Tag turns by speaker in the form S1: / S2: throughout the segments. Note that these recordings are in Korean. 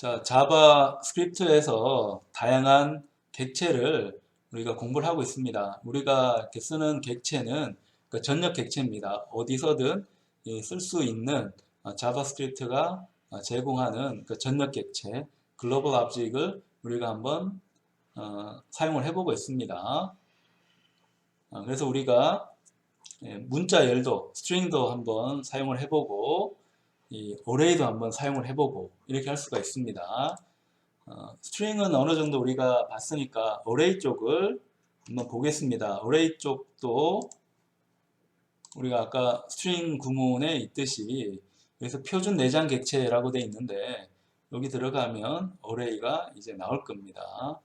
S1: 자, 자바스크립트에서 다양한 객체를 우리가 공부를 하고 있습니다. 우리가 이렇게 쓰는 객체는 그 전역 객체입니다. 어디서든 쓸 수 있는 자바스크립트가 제공하는 그 전역 객체, 글로벌 오브젝트를 우리가 한번 사용을 해보고 있습니다. 그래서 우리가 문자 열도, 스트링도 한번 사용을 해보고 이 어레이도 한번 사용을 해보고 이렇게 할 수가 있습니다. 스트링은 어느 정도 우리가 봤으니까 어레이 쪽을 한번 보겠습니다. 어레이 쪽도 우리가 아까 스트링 구문에 있듯이 여기서 표준 내장 객체라고 되어 있는데 여기 들어가면 어레이가 이제 나올 겁니다.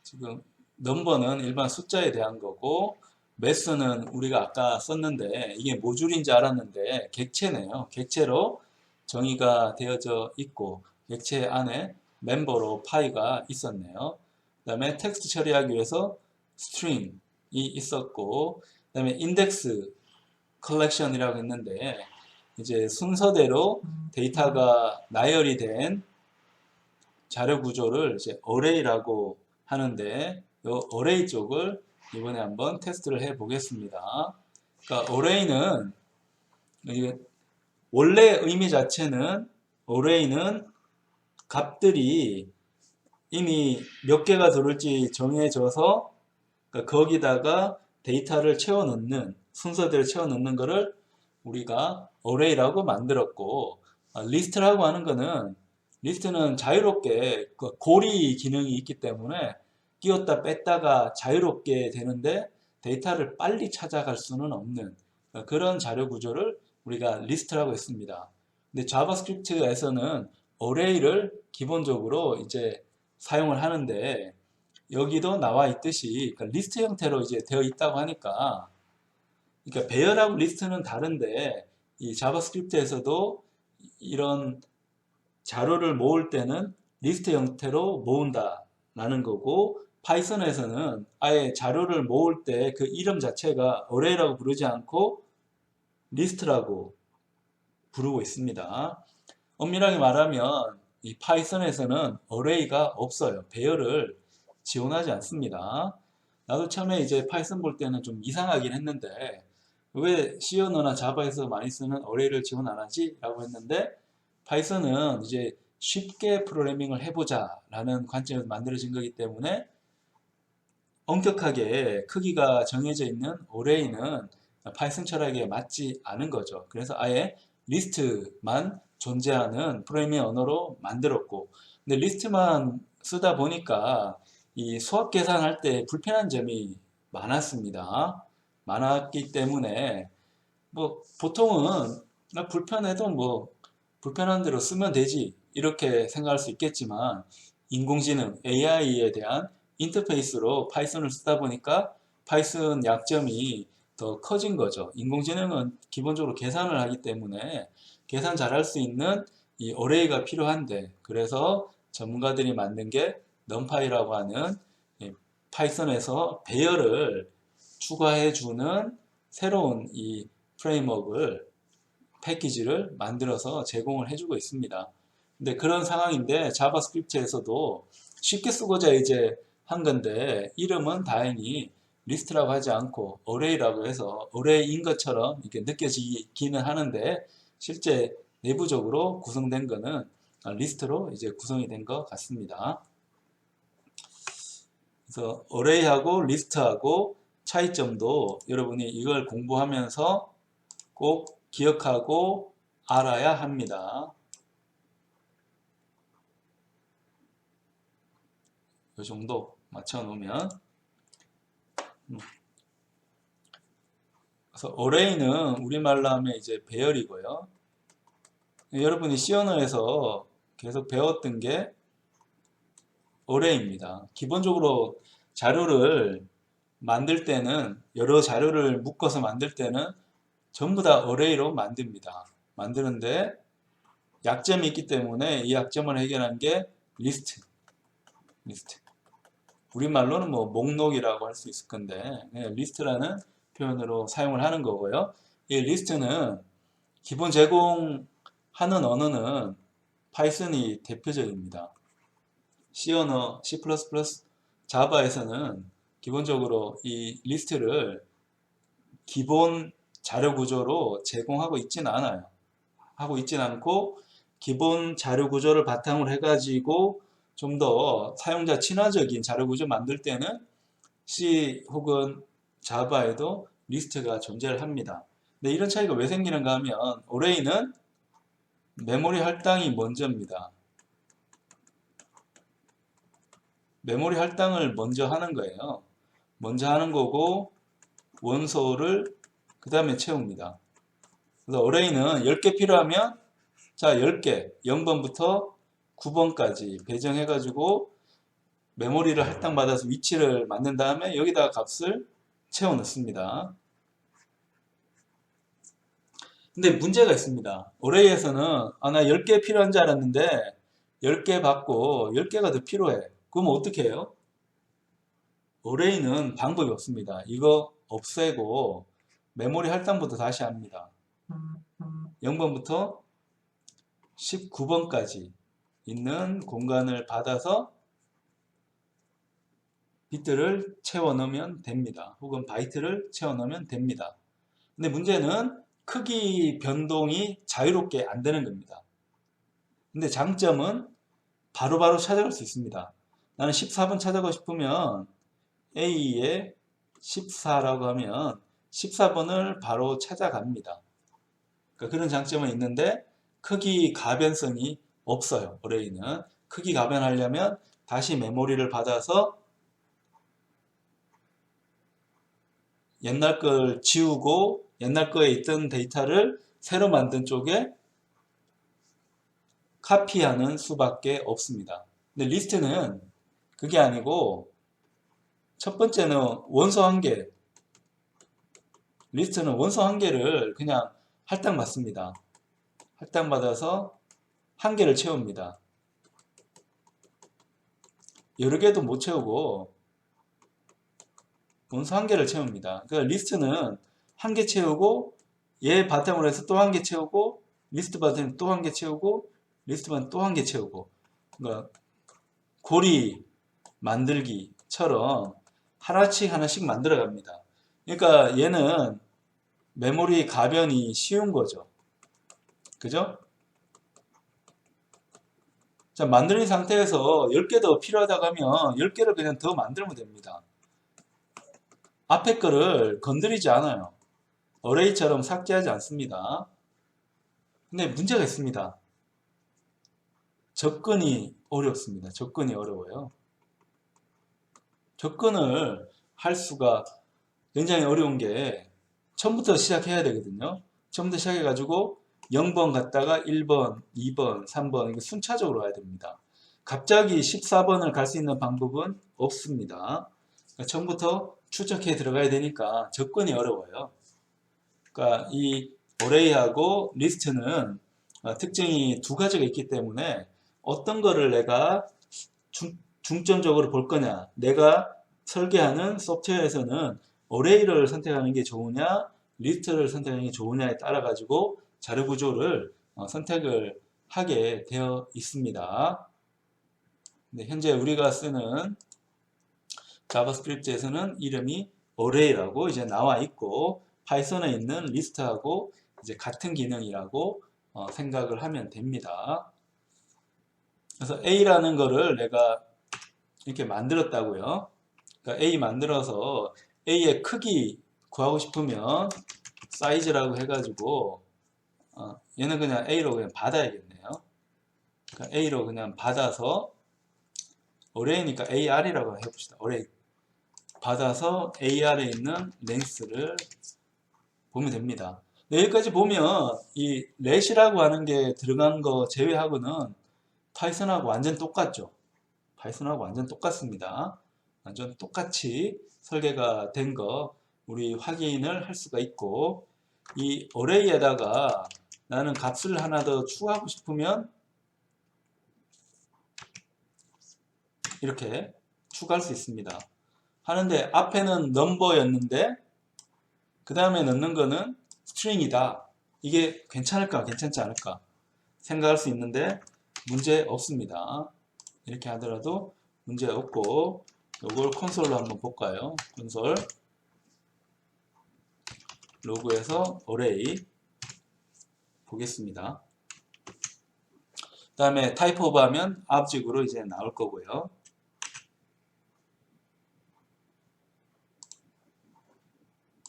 S1: 지금 넘버는 일반 숫자에 대한 거고 매스는 우리가 아까 썼는데 이게 모듈인지 알았는데 객체네요. 객체로 정의가 되어져 있고 객체 안에 멤버로 파이가 있었네요. 그 다음에 텍스트 처리하기 위해서 string이 있었고 그 다음에 인덱스 컬렉션이라고 했는데 이제 순서대로 데이터가 나열이 된 자료 구조를 이제 어레이라고 하는데 이 어레이 쪽을 이번에 한번 테스트를 해 보겠습니다. 그러니까 어레이는 원래 의미 자체는 어레이는 값들이 이미 몇 개가 들어올지 정해져서 그러니까 거기다가 데이터를 채워 넣는 순서대로 채워 넣는 거를 우리가 어레이라고 만들었고 리스트라고 하는 거는 리스트는 자유롭게 그 고리 기능이 있기 때문에 끼웠다 뺐다가 자유롭게 되는데 데이터를 빨리 찾아갈 수는 없는 그런 자료 구조를 우리가 리스트라고 했습니다. 근데 자바스크립트에서는 어레이를 기본적으로 이제 사용을 하는데 여기도 나와 있듯이 그러니까 리스트 형태로 이제 되어 있다고 하니까 그러니까 배열하고 리스트는 다른데 이 자바스크립트에서도 이런 자료를 모을 때는 리스트 형태로 모은다라는 거고 파이썬에서는 아예 자료를 모을 때 그 이름 자체가 어레이라고 부르지 않고 리스트라고 부르고 있습니다. 엄밀하게 말하면 이 파이썬에서는 어레이가 없어요. 배열을 지원하지 않습니다. 나도 처음에 이제 파이썬 볼 때는 좀 이상하긴 했는데 왜 C 언어나 자바에서 많이 쓰는 어레이를 지원 안 하지? 라고 했는데 파이썬은 이제 쉽게 프로그래밍을 해보자 라는 관점에서 만들어진 거기 때문에 엄격하게 크기가 정해져 있는 어레이는 파이썬 철학에 맞지 않은 거죠. 그래서 아예 리스트만 존재하는 프로그래밍 언어로 만들었고 근데 리스트만 쓰다 보니까 이 수학 계산할 때 불편한 점이 많았습니다. 많았기 때문에 뭐 보통은 불편해도 뭐 불편한 대로 쓰면 되지 이렇게 생각할 수 있겠지만 인공지능 AI에 대한 인터페이스로 파이썬을 쓰다 보니까 파이썬 약점이 더 커진 거죠. 인공지능은 기본적으로 계산을 하기 때문에 계산 잘할 수 있는 이 어레이가 필요한데 그래서 전문가들이 만든 게 넘파이라고 하는 파이썬에서 배열을 추가해주는 새로운 이 프레임워크를 패키지를 만들어서 제공을 해주고 있습니다. 근데 그런 상황인데 자바스크립트에서도 쉽게 쓰고자 이제 한 건데 이름은 다행히 리스트라고 하지 않고 어레이라고 해서 어레이인 것처럼 이렇게 느껴지기는 하는데 실제 내부적으로 구성된 거는 리스트로 이제 구성이 된 것 같습니다. 그래서 어레이하고 리스트하고 차이점도 여러분이 이걸 공부하면서 꼭 기억하고 알아야 합니다. 이 정도 맞춰 놓으면 그래서 어레이는 우리말로 하면 이제 배열이고요. 여러분이 C 언어에서 계속 배웠던 게 어레이입니다. 기본적으로 자료를 만들 때는 여러 자료를 묶어서 만들 때는 전부 다 어레이로 만듭니다. 만드는데 약점이 있기 때문에 이 약점을 해결한 게 리스트. 우리말로는 뭐 목록이라고 할 수 있을 건데 리스트라는 표현으로 사용을 하는 거고요. 이 리스트는 기본 제공 하는 언어는 파이썬이 대표적입니다. C 언어, C++, 자바에서는 기본적으로 이 리스트를 기본 자료 구조로 제공하고 있지는 않아요. 하고 있지는 않고 기본 자료 구조를 바탕으로 해가지고 좀 더 사용자 친화적인 자료 구조 만들 때는 C 혹은 자바에도 리스트가 존재를 합니다. 근데 이런 차이가 왜 생기는가 하면 어레이는 메모리 할당이 먼저입니다. 메모리 할당을 먼저 하는 거예요. 먼저 하는 거고 원소를 그 다음에 채웁니다. 그래서 어레이는 10개 필요하면 자 10개 0번부터 9번까지 배정해 가지고 메모리를 할당받아서 위치를 만든 다음에 여기다가 값을 채워 넣습니다. 근데 문제가 있습니다. 어레이에서는 나 10개 필요한 줄 알았는데 10개 받고 10개가 더 필요해. 그럼 어떻게 해요? 어레이는 방법이 없습니다. 이거 없애고 메모리 할당부터 다시 합니다. 0번부터 19번까지 있는 공간을 받아서 비트를 채워 넣으면 됩니다. 혹은 바이트를 채워 넣으면 됩니다. 근데 문제는 크기 변동이 자유롭게 안 되는 겁니다. 근데 장점은 바로바로 찾아갈 수 있습니다. 나는 14번 찾아가고 싶으면 A에 14라고 하면 14번을 바로 찾아갑니다. 그러니까 그런 장점은 있는데 크기 가변성이 없어요. 어레이는 크기 가변하려면 다시 메모리를 받아서 옛날 걸 지우고 옛날 거에 있던 데이터를 새로 만든 쪽에 카피하는 수밖에 없습니다. 근데 리스트는 그게 아니고 첫 번째는 원소 한 개, 리스트는 원소 한 개를 그냥 할당받습니다. 할당받아서 한 개를 채웁니다. 여러 개도 못 채우고 원소 한 개를 채웁니다. 그러니까 리스트는 한 개 채우고 얘 바탕으로 해서 또 한 개 채우고 리스트 바탕으로 또 한 개 채우고 리스트 바탕으로 또 한 개 채우고 그러니까 고리 만들기처럼 하나씩 만들어 갑니다. 그러니까 얘는 메모리 가변이 쉬운 거죠. 그죠? 자, 만드는 상태에서 10개 더 필요하다고 하면 10개를 그냥 더 만들면 됩니다. 앞에 거를 건드리지 않아요. 어레이처럼 삭제하지 않습니다. 근데 문제가 있습니다. 접근이 어렵습니다. 접근이 어려워요. 접근을 할 수가 굉장히 어려운 게 처음부터 시작해야 되거든요. 처음부터 시작해가지고 0번 갔다가 1번, 2번, 3번 이거 순차적으로 가야 됩니다. 갑자기 14번을 갈 수 있는 방법은 없습니다. 그러니까 처음부터 추적해 들어가야 되니까 접근이 어려워요. 그러니까 이 어레이하고 리스트는 특징이 두 가지가 있기 때문에 어떤 거를 내가 중점적으로 볼 거냐, 내가 설계하는 소프트웨어에서는 어레이를 선택하는 게 좋으냐, 리스트를 선택하는 게 좋으냐에 따라 가지고 자료 구조를 선택을 하게 되어 있습니다. 네, 현재 우리가 쓰는 자바스크립트에서는 이름이 어레이라고 이제 나와 있고 파이썬에 있는 리스트하고 이제 같은 기능이라고 생각을 하면 됩니다. 그래서 A라는 거를 내가 이렇게 만들었다고요. 그러니까 A 만들어서 A의 크기 구하고 싶으면 사이즈라고 해가지고 얘는 그냥 A로 그냥 받아야겠네요. 그러니까 A로 그냥 받아서 어레이니까 AR이라고 해봅시다. 어레이 받아서 AR에 있는 랭스를 보면 됩니다. 여기까지 보면 이 렛이라고 하는 게 들어간 거 제외하고는 파이썬하고 완전 똑같죠. 파이썬하고 완전 똑같습니다. 완전 똑같이 설계가 된 거 우리 확인을 할 수가 있고 이 어레이에다가 나는 값을 하나 더 추가하고 싶으면 이렇게 추가할 수 있습니다. 하는데 앞에는 넘버였는데 그 다음에 넣는 거는 스트링이다. 이게 괜찮을까 괜찮지 않을까? 생각할 수 있는데 문제 없습니다. 이렇게 하더라도 문제 없고, 이걸 콘솔로 한번 볼까요? 콘솔 로그에서 어레이 보겠습니다. 그 다음에 타입 오브 하면 object으로 이제 나올 거고요.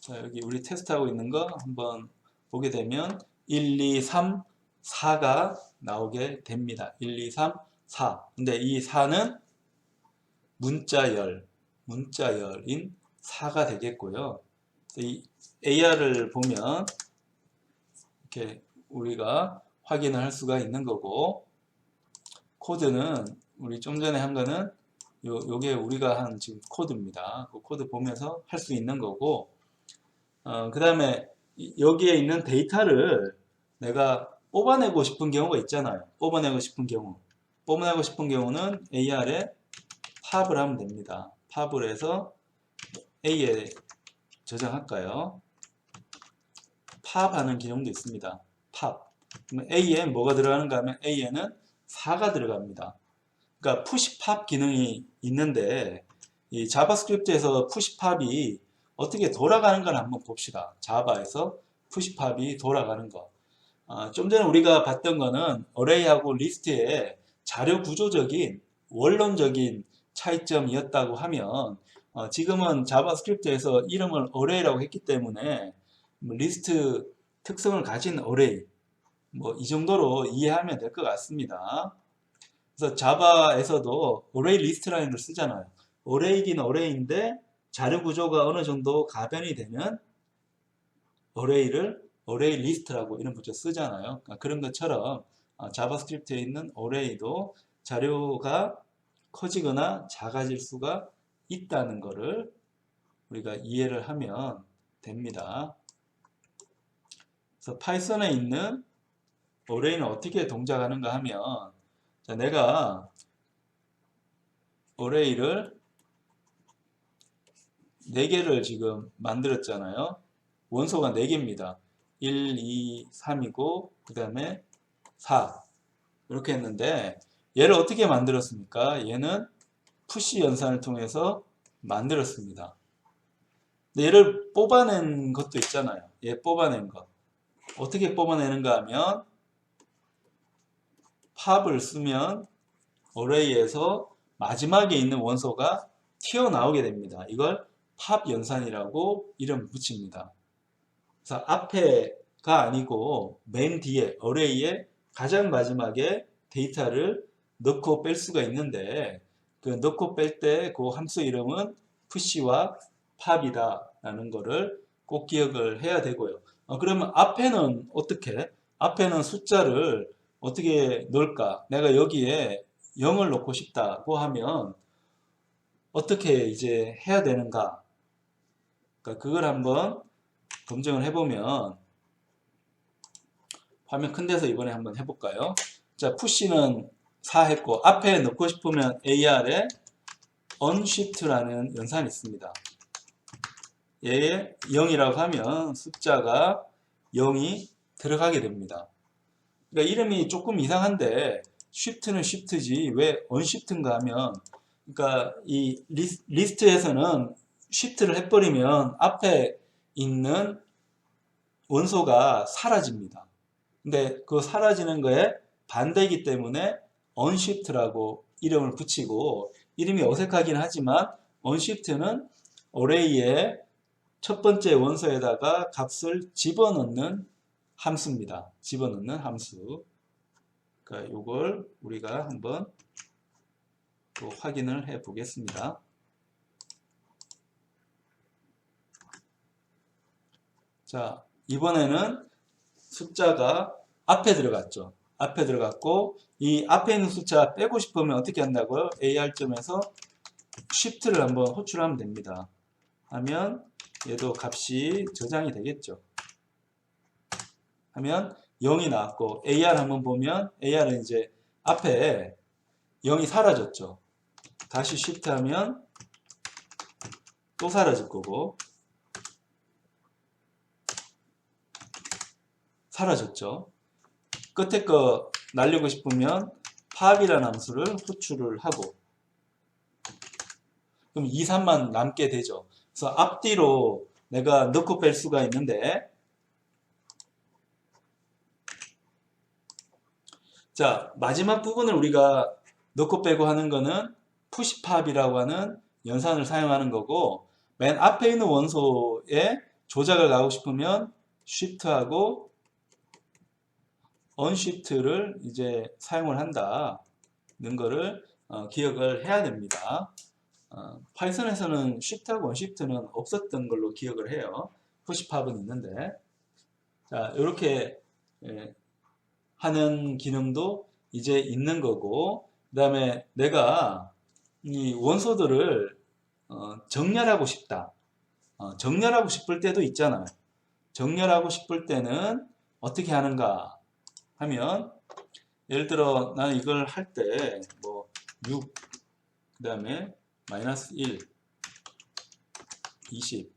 S1: 자, 여기 우리 테스트하고 있는 거 한번 보게 되면 1, 2, 3, 4가 나오게 됩니다. 1, 2, 3, 4. 근데 이 4는 문자열인 4가 되겠고요. 이 AR을 보면 이렇게 우리가 확인을 할 수가 있는 거고, 코드는 우리 좀 전에 한 거는 요게 우리가 한 지금 코드입니다. 그 코드 보면서 할 수 있는 거고, 그 다음에 여기에 있는 데이터를 내가 뽑아내고 싶은 경우가 있잖아요. 뽑아내고 싶은 경우는 AR에 팝을 하면 됩니다. 팝을 해서 A에 저장할까요? 팝하는 기능도 있습니다. 팝. 그러면 A에 뭐가 들어가는가 하면 A에는 4가 들어갑니다. 그러니까 푸시팝 기능이 있는데, 이 자바스크립트에서 푸시팝이 어떻게 돌아가는 걸 한번 봅시다. 자바에서 푸시팝이 돌아가는 거. 좀 전에 우리가 봤던 거는 어레이하고 리스트의 자료 구조적인 원론적인 차이점이었다고 하면, 지금은 자바스크립트에서 이름을 어레이라고 했기 때문에 리스트 특성을 가진 어레이, 뭐 이 정도로 이해하면 될 것 같습니다. 그래서 자바에서도 어레이 리스트라는 걸 쓰잖아요. 어레이긴 어레이인데 자료 구조가 어느 정도 가변이 되면 어레이 리스트라고 이름 붙여 쓰잖아요. 그런 것처럼 자바스크립트에 있는 어레이도 자료가 커지거나 작아질 수가 있다는 것을 우리가 이해를 하면 됩니다. 그래서 파이썬에 있는 어레이는 어떻게 동작하는가 하면, 자, 내가 어레이를 4개를 지금 만들었잖아요. 원소가 4개입니다. 1, 2, 3이고 그 다음에 4 이렇게 했는데, 얘를 어떻게 만들었습니까? 얘는 푸시 연산을 통해서 만들었습니다. 얘를 뽑아낸 것도 있잖아요. 얘 뽑아낸 거 어떻게 뽑아내는가 하면, 팝을 쓰면 어레이에서 마지막에 있는 원소가 튀어나오게 됩니다. 이걸 팝 연산이라고 이름 붙입니다. 그래서 앞에가 아니고 맨 뒤에 어레이의 가장 마지막에 데이터를 넣고 뺄 수가 있는데, 그 넣고 뺄 때 그 함수 이름은 푸시와 팝이다 라는 거를 꼭 기억을 해야 되고요. 그러면 앞에는 어떻게? 앞에는 숫자를 어떻게 넣을까? 내가 여기에 0을 넣고 싶다고 하면 어떻게 이제 해야 되는가? 그러니까 그걸 한번 검증을 해보면, 화면 큰 데서 이번에 한번 해볼까요? 자, 푸시는 4 했고, 앞에 넣고 싶으면 AR에 unshift라는 연산이 있습니다. 얘에 0이라고 하면 숫자가 0이 들어가게 됩니다. 그러니까 이름이 조금 이상한데, shift는 shift지 왜 unshift인가 하면, 그러니까 이 리스트에서는 shift를 해버리면 앞에 있는 원소가 사라집니다. 근데 그 사라지는 거에 반대이기 때문에 unshift라고 이름을 붙이고, 이름이 어색하긴 하지만 unshift는 어레이의 첫 번째 원소에다가 값을 집어넣는 함수입니다. 집어넣는 함수. 그러니까 이걸 우리가 한번 또 확인을 해 보겠습니다. 자, 이번에는 숫자가 앞에 들어갔죠. 앞에 들어갔고, 이 앞에 있는 숫자 빼고 싶으면 어떻게 한다고요? AR점에서 Shift를 한번 호출하면 됩니다. 하면 얘도 값이 저장이 되겠죠. 하면 0이 나왔고, AR 한번 보면 AR은 이제 앞에 0이 사라졌죠. 다시 Shift 하면 또 사라질 거고, 사라졌죠. 끝에 거 날리고 싶으면 pop이라는 함수를 호출을 하고, 그럼 2, 3만 남게 되죠. 그래서 앞뒤로 내가 넣고 뺄 수가 있는데, 자, 마지막 부분을 우리가 넣고 빼고 하는 거는 푸시팝이라고 하는 연산을 사용하는 거고, 맨 앞에 있는 원소에 조작을 가고 싶으면 shift하고 unshift를 이제 사용을 한다는 거를 기억을 해야 됩니다. 파이썬에서는 shift하고 unshift는 없었던 걸로 기억을 해요. 푸시팝은 있는데, 자, 이렇게 하는 기능도 이제 있는 거고, 그 다음에 내가 이 원소들을 정렬하고 싶다. 정렬하고 싶을 때도 있잖아요. 정렬하고 싶을 때는 어떻게 하는가 하면, 예를 들어 나는 이걸 할 때 뭐 6, 그 다음에 마이너스 1, 20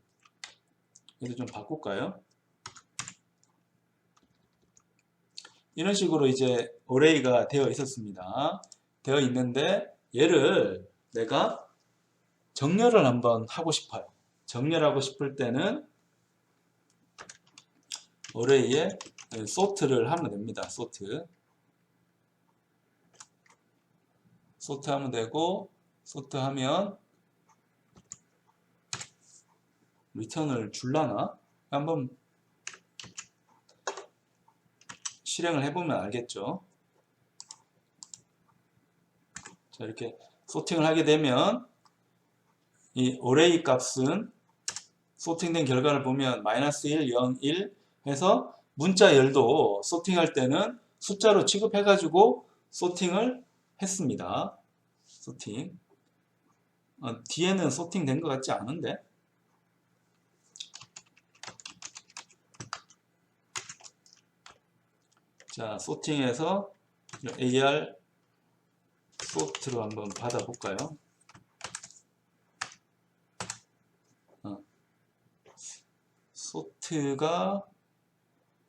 S1: 이렇게 좀 바꿀까요? 이런 식으로 이제 어레이가 되어 있었습니다. 되어 있는데 얘를 내가 정렬을 한번 하고 싶어요. 정렬하고 싶을 때는 어레이에 sort를 하면 됩니다. sort 하면 되고, sort 하면 return을 줄라나? 한번 실행을 해보면 알겠죠. 자, 이렇게 소팅을 하게 되면 이 array 값은 소팅된 결과를 보면 마이너스 1, 0, 1 해서 문자 열도 소팅할 때는 숫자로 취급해가지고 소팅을 했습니다. 소팅. 뒤에는 소팅된 것 같지 않은데? 자, 소팅해서 AR sort로 한번 받아볼까요? sort가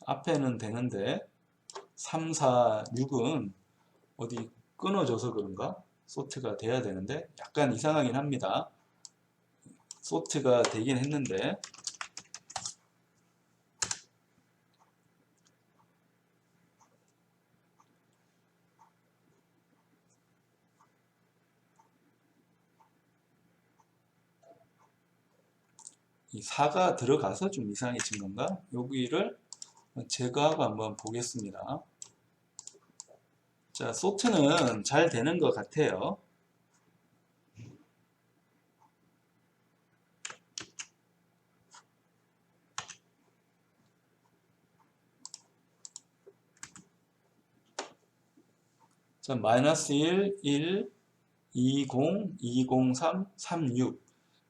S1: 앞에는 되는데 3, 4, 6은 어디 끊어져서 그런가? sort가 돼야 되는데 약간 이상하긴 합니다. sort가 되긴 했는데, 이 4가 들어가서 좀 이상해진 건가? 여기를 제거하고 한번 보겠습니다. 자, sort는 잘 되는 것 같아요. 자, 마이너스 1, 1, 20, 203, 36.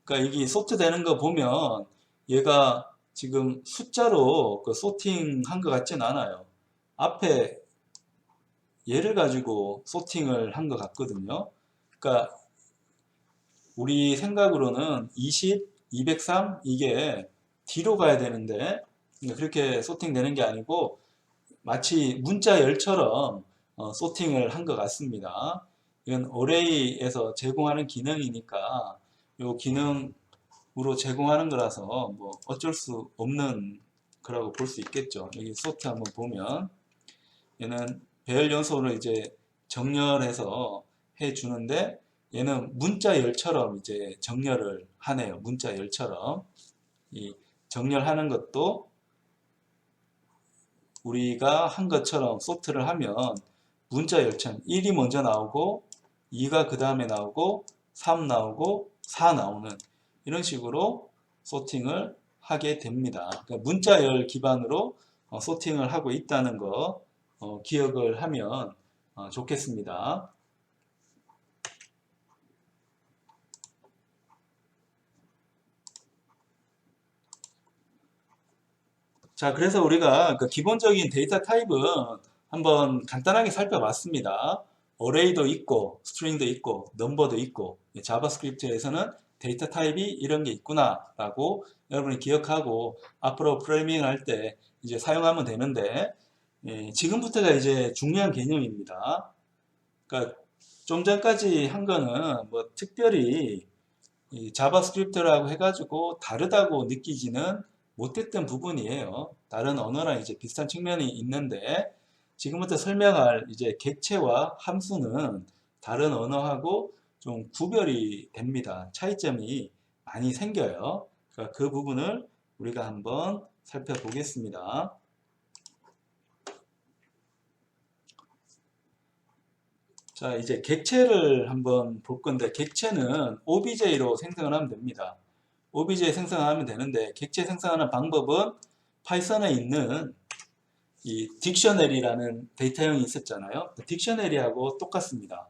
S1: 그러니까 여기 소트 되는 거 보면 얘가 지금 숫자로 그 소팅한 것 같진 않아요. 앞에 얘를 가지고 소팅을 한 것 같거든요. 그러니까 우리 생각으로는 20, 203 이게 뒤로 가야 되는데 그렇게 소팅되는 게 아니고 마치 문자열처럼 소팅을 한 것 같습니다. 이건 어레이에서 제공하는 기능이니까 이 기능으로 제공하는 거라서 뭐 어쩔 수 없는 거라고 볼 수 있겠죠. 여기 소트 한번 보면 얘는 배열 연소를 이제 정렬해서 해 주는데 얘는 문자열처럼 이제 정렬을 하네요. 문자열처럼. 이 정렬하는 것도 우리가 한 것처럼 소트를 하면 문자열처럼 1이 먼저 나오고 2가 그 다음에 나오고 3 나오고 4 나오는 이런 식으로 소팅을 하게 됩니다. 그러니까 문자열 기반으로 소팅을 하고 있다는 거 기억을 하면 좋겠습니다. 자, 그래서 우리가 그 기본적인 데이터 타입은 한번 간단하게 살펴봤습니다. 어레이도 있고, 스트링도 있고, 넘버도 있고, 자바스크립트에서는 데이터 타입이 이런 게 있구나 라고 여러분이 기억하고 앞으로 프로그래밍을 할 때 이제 사용하면 되는데, 지금부터가 이제 중요한 개념입니다. 그러니까 좀 전까지 한 거는 뭐 특별히 이 자바스크립트라고 해가지고 다르다고 느끼지는 못했던 부분이에요. 다른 언어랑 이제 비슷한 측면이 있는데 지금부터 설명할 이제 객체와 함수는 다른 언어하고 좀 구별이 됩니다. 차이점이 많이 생겨요. 그러니까 그 부분을 우리가 한번 살펴보겠습니다. 자, 이제 객체를 한번 볼 건데, 객체는 OBJ로 생성을 하면 됩니다. OBJ 생성하면 되는데, 객체 생성하는 방법은 파이썬에 있는 이 딕셔너리라는 데이터형이 있었잖아요. 딕셔너리하고 똑같습니다.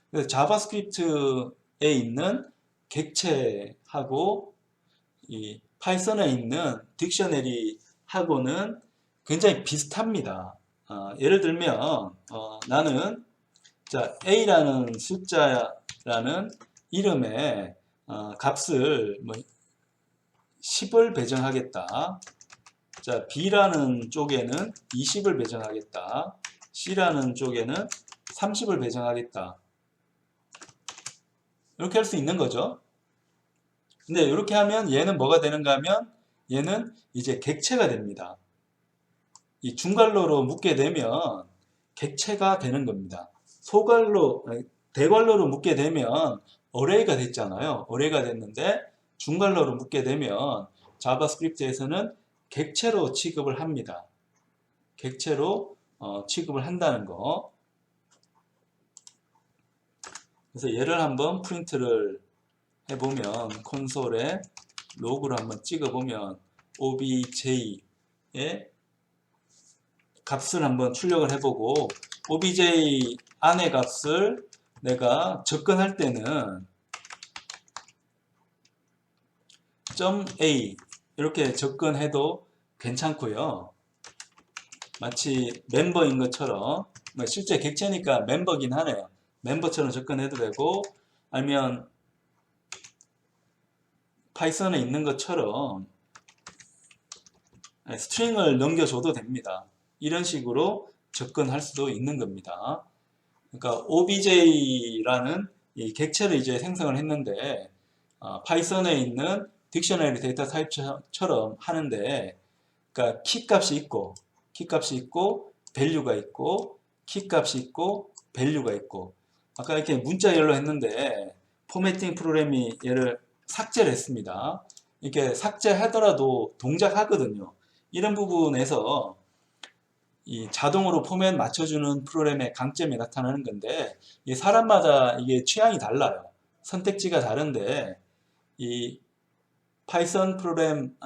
S1: 그래서 자바스크립트에 있는 객체하고 이 파이썬에 있는 딕셔너리하고는 굉장히 비슷합니다. 예를 들면 나는 자, A라는 숫자라는 이름에 값을 뭐 10을 배정하겠다. 자, B라는 쪽에는 20을 배정하겠다. C라는 쪽에는 30을 배정하겠다. 이렇게 할 수 있는 거죠. 근데 이렇게 하면 얘는 뭐가 되는가 하면 얘는 이제 객체가 됩니다. 이 중괄호로 묶게 되면 객체가 되는 겁니다. 대괄호로 묶게 되면 어레이가 됐잖아요. 어레이가 됐는데 중괄호로 묶게 되면 자바스크립트에서는 객체로 취급을 합니다. 객체로 취급을 한다는 거. 그래서 얘를 한번 프린트를 해보면 콘솔에 로그를 한번 찍어보면 obj의 값을 한번 출력을 해보고 obj 안의 값을 내가 접근할 때는 .a 이렇게 접근해도 괜찮고요. 마치 멤버인 것처럼 실제 객체니까 멤버긴 하네요. 멤버처럼 접근해도 되고 아니면 파이썬에 있는 것처럼 스트링을 넘겨줘도 됩니다. 이런 식으로 접근할 수도 있는 겁니다. 그러니까 obj라는 이 객체를 이제 생성을 했는데 파이썬에 있는 딕셔너리 데이터 타입처럼 하는데 그러니까 키 값이 있고 밸류가 있고 키 값이 있고 밸류가 있고 아까 이렇게 문자열로 했는데 포매팅 프로그램이 얘를 삭제를 했습니다. 이렇게 삭제하더라도 동작하거든요. 이런 부분에서 이 자동으로 포맷 맞춰주는 프로그램의 강점이 나타나는 건데 이 사람마다 이게 취향이 달라요. 선택지가 다른데 이 파이썬 프로그램,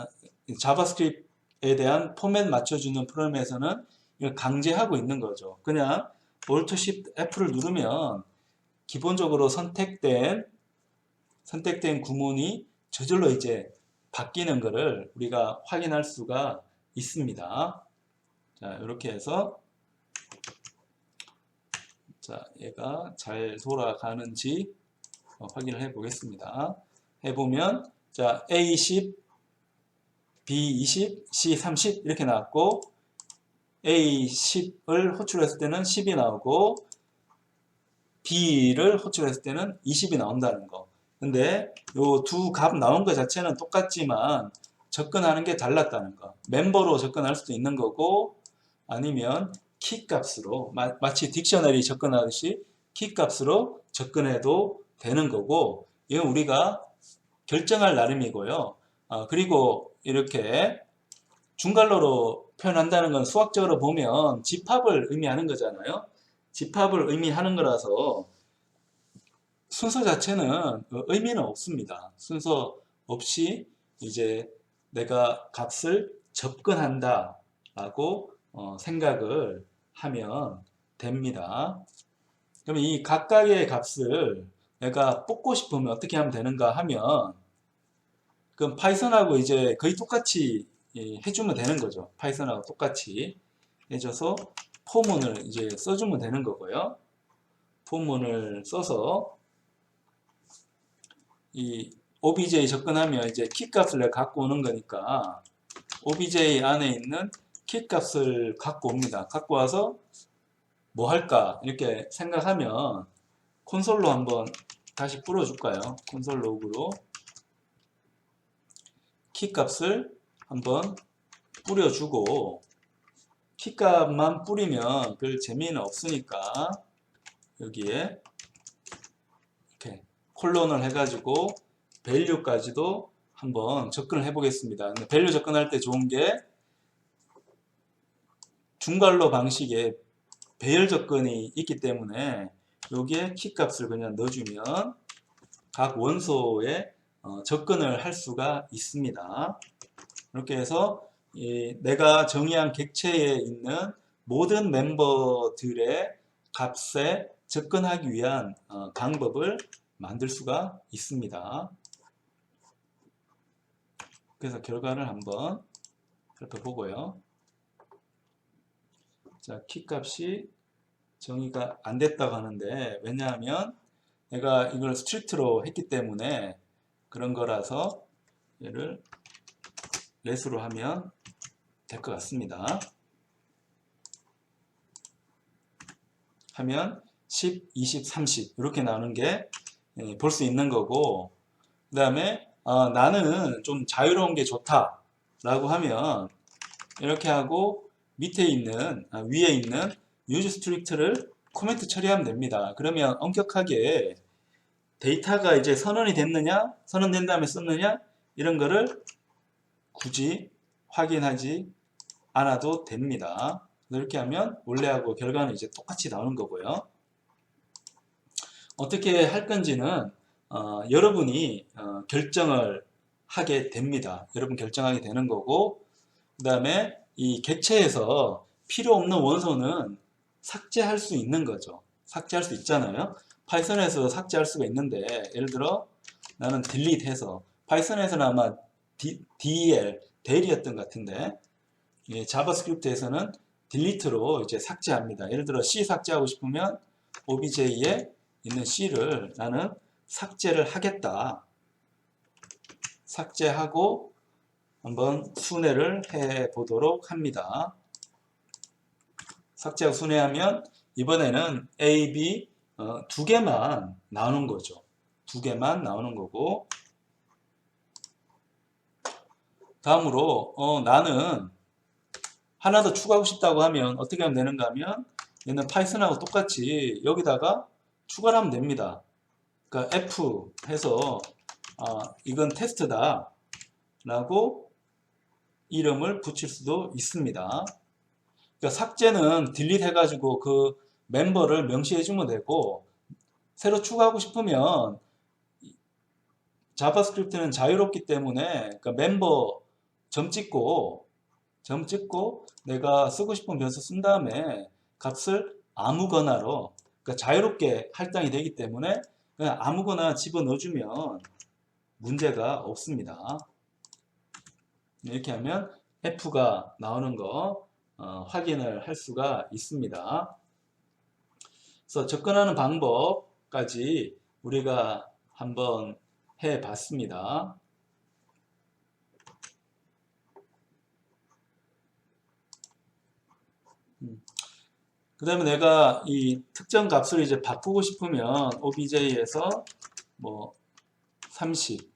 S1: 자바스크립트에 대한 포맷 맞춰주는 프로그램에서는 이걸 강제하고 있는 거죠. 그냥 Alt Shift F를 누르면 기본적으로 선택된 구문이 저절로 이제 바뀌는 것을 우리가 확인할 수가 있습니다. 자, 이렇게 해서 자, 얘가 잘 돌아가는지 확인을 해 보겠습니다. 해보면 자, A10, B20, C30 이렇게 나왔고 A10을 호출했을 때는 10이 나오고 B를 호출했을 때는 20이 나온다는 거. 근데 요 두 값 나온 것 자체는 똑같지만 접근하는 게 달랐다는 거. 멤버로 접근할 수도 있는 거고 아니면 키 값으로 마치 딕셔너리 접근하듯이 키 값으로 접근해도 되는 거고 이건 우리가 결정할 나름이고요. 그리고 이렇게 중괄호로 표현한다는 건 수학적으로 보면 집합을 의미하는 거잖아요. 집합을 의미하는 거라서 순서 자체는 의미는 없습니다. 순서 없이 이제 내가 값을 접근한다 라고 생각을 하면 됩니다. 그럼 이 각각의 값을 내가 뽑고 싶으면 어떻게 하면 되는가 하면 그럼 파이썬하고 이제 거의 똑같이 해주면 되는 거죠. 파이썬하고 똑같이 해줘서 포문을 이제 써주면 되는 거고요. 포문을 써서 이 obj 접근하면 이제 키 값을 내가 갖고 오는 거니까 obj 안에 있는 키 값을 갖고 옵니다. 갖고 와서 뭐 할까 이렇게 생각하면 콘솔로 한번 다시 뿌려줄까요? 콘솔 로그로 키 값을 한번 뿌려주고, 키 값만 뿌리면 별 재미는 없으니까 여기에 이렇게 콜론을 해가지고 밸류까지도 한번 접근을 해 보겠습니다. 근데 밸류 접근할 때 좋은 게 중괄호 방식의 배열 접근이 있기 때문에 여기에 키 값을 그냥 넣어주면 각 원소에 접근을 할 수가 있습니다. 이렇게 해서 내가 정의한 객체에 있는 모든 멤버들의 값에 접근하기 위한 방법을 만들 수가 있습니다. 그래서 결과를 한번 살펴보고요. 자, 키 값이 정의가 안 됐다고 하는데, 왜냐하면 내가 이걸 스트릭트로 했기 때문에 그런 거라서 얘를 레스로 하면 될 것 같습니다. 하면 10, 20, 30 이렇게 나오는 게 볼 수 있는 거고, 그 다음에 나는 좀 자유로운 게 좋다 라고 하면 이렇게 하고 밑에 있는 위에 있는 use strict를 코멘트 처리하면 됩니다. 그러면 엄격하게 데이터가 이제 선언이 됐느냐, 선언된 다음에 썼느냐 이런 거를 굳이 확인하지 않아도 됩니다. 이렇게 하면 원래하고 결과는 이제 똑같이 나오는 거고요. 어떻게 할 건지는 여러분이 결정을 하게 됩니다. 여러분 결정하게 되는 거고, 그 다음에 이 객체에서 필요 없는 원소는 삭제할 수 있는 거죠. 삭제할 수 있잖아요. 파이썬에서 삭제할 수가 있는데, 예를 들어 나는 delete 해서, 파이썬에서는 아마 del, del이었던 것 같은데, 자바스크립트에서는 delete로 이제 삭제합니다. 예를 들어 C 삭제하고 싶으면 obj에 있는 C를 나는 삭제를 하겠다. 삭제하고 한번 순회를 해 보도록 합니다. 삭제하고 순회하면 이번에는 A, B 두 개만 나오는 거죠. 두 개만 나오는 거고, 다음으로 나는 하나 더 추가하고 싶다고 하면 어떻게 하면 되는가 하면 얘는 파이썬하고 똑같이 여기다가 추가를 하면 됩니다. 그러니까 F 해서 이건 테스트다 라고 이름을 붙일 수도 있습니다. 그러니까 삭제는 딜리트 해가지고 그 멤버를 명시해 주면 되고, 새로 추가하고 싶으면 자바스크립트는 자유롭기 때문에 그러니까 멤버 점 찍고 내가 쓰고 싶은 변수 쓴 다음에 값을 아무거나로, 그러니까 자유롭게 할당이 되기 때문에 그냥 아무거나 집어넣어주면 문제가 없습니다. 이렇게 하면 F가 나오는 거 확인을 할 수가 있습니다. 그래서 접근하는 방법까지 우리가 한번 해 봤습니다. 그 다음에 내가 이 특정 값을 이제 바꾸고 싶으면 obj에서 뭐 30,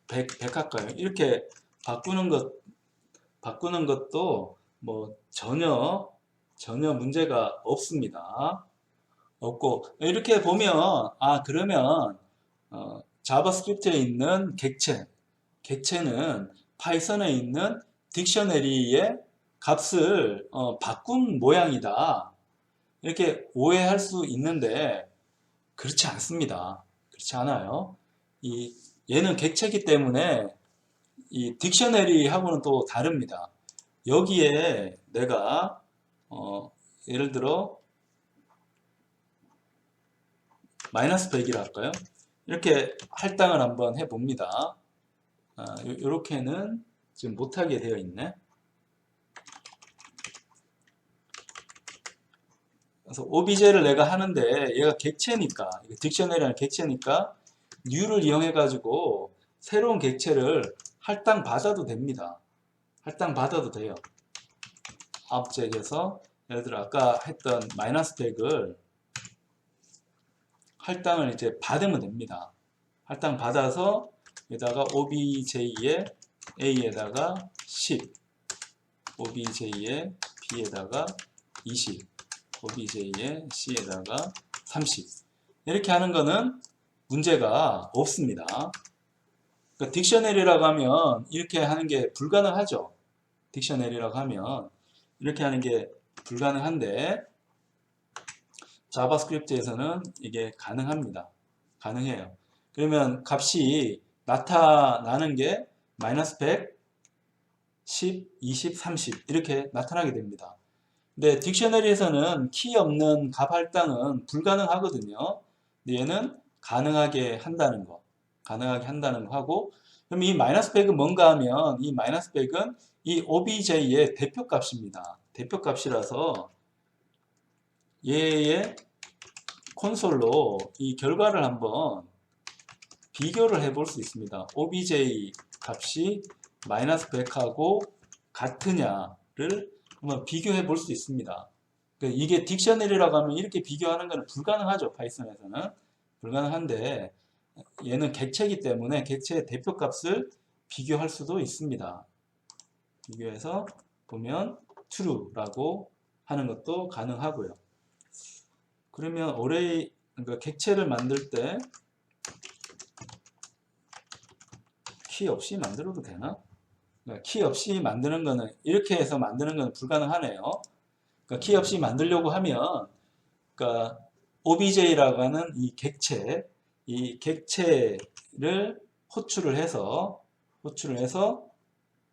S1: 100 할까요? 이렇게 바꾸는 것도 뭐 전혀 문제가 없습니다. 없고, 이렇게 보면 그러면 자바스크립트에 있는 객체는 파이썬에 있는 딕셔너리의 값을 바꾼 모양이다, 이렇게 오해할 수 있는데 그렇지 않습니다. 그렇지 않아요. 얘는 객체이기 때문에 이 딕셔너리하고는 또 다릅니다. 여기에 내가 예를 들어 마이너스 100이라 할까요? 이렇게 할당을 한번 해봅니다. 이렇게는 지금 못하게 되어 있네. 그래서 obj를 내가 하는데 얘가 객체니까, 딕셔너리라는 객체니까 new를 이용해 가지고 새로운 객체를 할당 받아도 됩니다. 할당 받아도 돼요. object에서 예를 들어 아까 했던 마이너스 100을 할당을 이제 받으면 됩니다. 할당 받아서 여기다가 obj의 a에다가 10, obj의 b에다가 20, obj의 c에다가 30 이렇게 하는 거는 문제가 없습니다. 그러니까 딕셔너리라고 하면 이렇게 하는 게 불가능하죠. 딕셔너리라고 하면 이렇게 하는 게 불가능한데 자바스크립트에서는 이게 가능합니다. 가능해요. 그러면 값이 나타나는 게 마이너스 100, 10, 20, 30 이렇게 나타나게 됩니다. 근데 딕셔너리에서는 키 없는 값 할당은 불가능하거든요. 근데 얘는 가능하게 한다는 거. 가능하게 한다는 거 하고 그럼 이 마이너스 100은 뭔가 하면 이 마이너스 100은 이 obj의 대표값입니다. 대표값이라서 얘의 콘솔로 이 결과를 한번 비교를 해볼 수 있습니다. obj 값이 마이너스 100하고 같으냐를 한번 비교해 볼 수 있습니다. 이게 딕셔너리라고 하면 이렇게 비교하는 것은 불가능하죠. 파이썬에서는. 불가능한데 얘는 객체이기 때문에 객체의 대표값을 비교할 수도 있습니다. 비교해서 보면 true라고 하는 것도 가능하고요. 그러면 어레이, 그러니까 객체를 만들 때 키 없이 만들어도 되나? 그러니까 키 없이 만드는 거는 이렇게 해서 만드는 건 불가능하네요. 그러니까 키 없이 만들려고 하면 그러니까 obj라고 하는 이 객체를 호출을 해서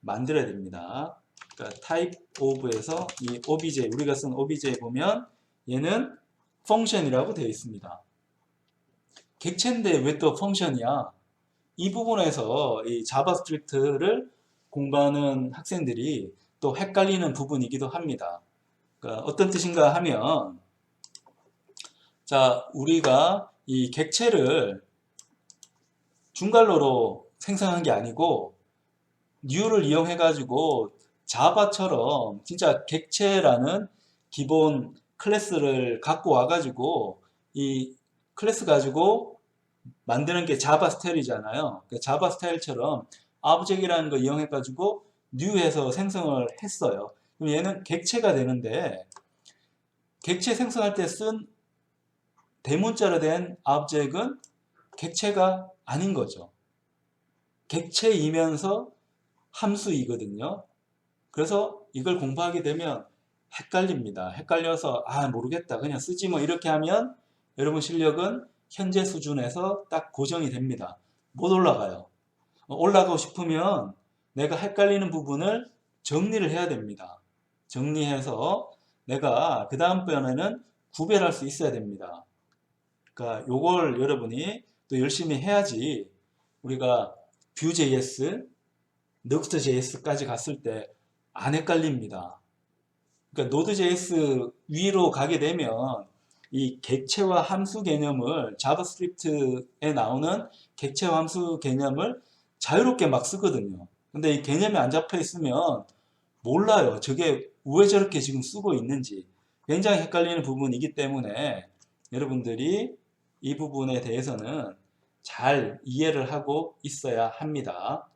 S1: 만들어야 됩니다. 그러니까 type of에서 이 obj 우리가 쓴 obj 보면 얘는 펑션이라고 되어 있습니다. 객체인데 왜 또 펑션이야? 이 부분에서 이 자바스크립트를 공부하는 학생들이 또 헷갈리는 부분이기도 합니다. 그러니까 어떤 뜻인가 하면 자, 우리가 이 객체를 중괄호로 생성한 게 아니고 new를 이용해 가지고 자바처럼 진짜 객체라는 기본 클래스를 갖고 와 가지고 이 클래스 가지고 만드는 게 자바 스타일이잖아요. 자바 스타일처럼 object이라는 거 이용해 가지고 new해서 생성을 했어요. 그럼 얘는 객체가 되는데 객체 생성할 때 쓴 대문자로 된 object은 객체가 아닌 거죠. 객체이면서 함수이거든요. 그래서 이걸 공부하게 되면 헷갈립니다. 헷갈려서 모르겠다 그냥 쓰지 뭐 이렇게 하면 여러분 실력은 현재 수준에서 딱 고정이 됩니다. 못 올라가요. 올라가고 싶으면 내가 헷갈리는 부분을 정리를 해야 됩니다. 정리해서 내가 그 다음번에는 구별할 수 있어야 됩니다. 그러니까 요걸 여러분이 또 열심히 해야지 우리가 Vue.js, Next.js까지 갔을 때 안 헷갈립니다. 그러니까 Node.js 위로 가게 되면 이 객체와 함수 개념을 자바스크립트에 나오는 객체와 함수 개념을 자유롭게 막 쓰거든요. 근데 이 개념이 안 잡혀 있으면 몰라요. 저게 왜 저렇게 지금 쓰고 있는지. 굉장히 헷갈리는 부분이기 때문에 여러분들이 이 부분에 대해서는 잘 이해를 하고 있어야 합니다.